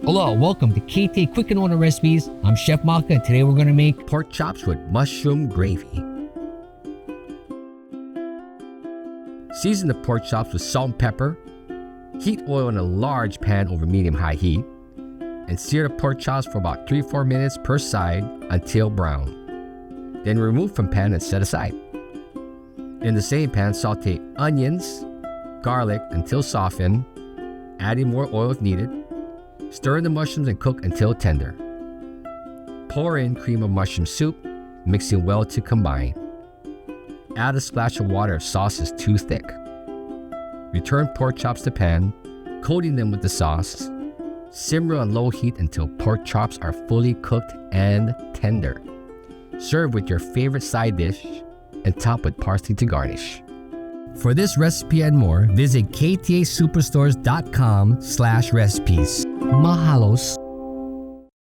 Hello, welcome to KTA Quick and Order Recipes. I'm Chef Maka, and today we're going to make pork chops with mushroom gravy. Season the pork chops with salt and pepper. Heat oil in a large pan over medium-high heat. And sear the pork chops for about 3-4 minutes per side until brown. Then remove from pan and set aside. In the same pan, sauté onions, garlic until softened, adding more oil if needed. Stir in the mushrooms and cook until tender. Pour in cream of mushroom soup, mixing well to combine. Add a splash of water if sauce is too thick. Return pork chops to pan, coating them with the sauce. Simmer on low heat until pork chops are fully cooked and tender. Serve with your favorite side dish and top with parsley to garnish. For this recipe and more, visit KTASuperstores.com/recipes. Mahalos!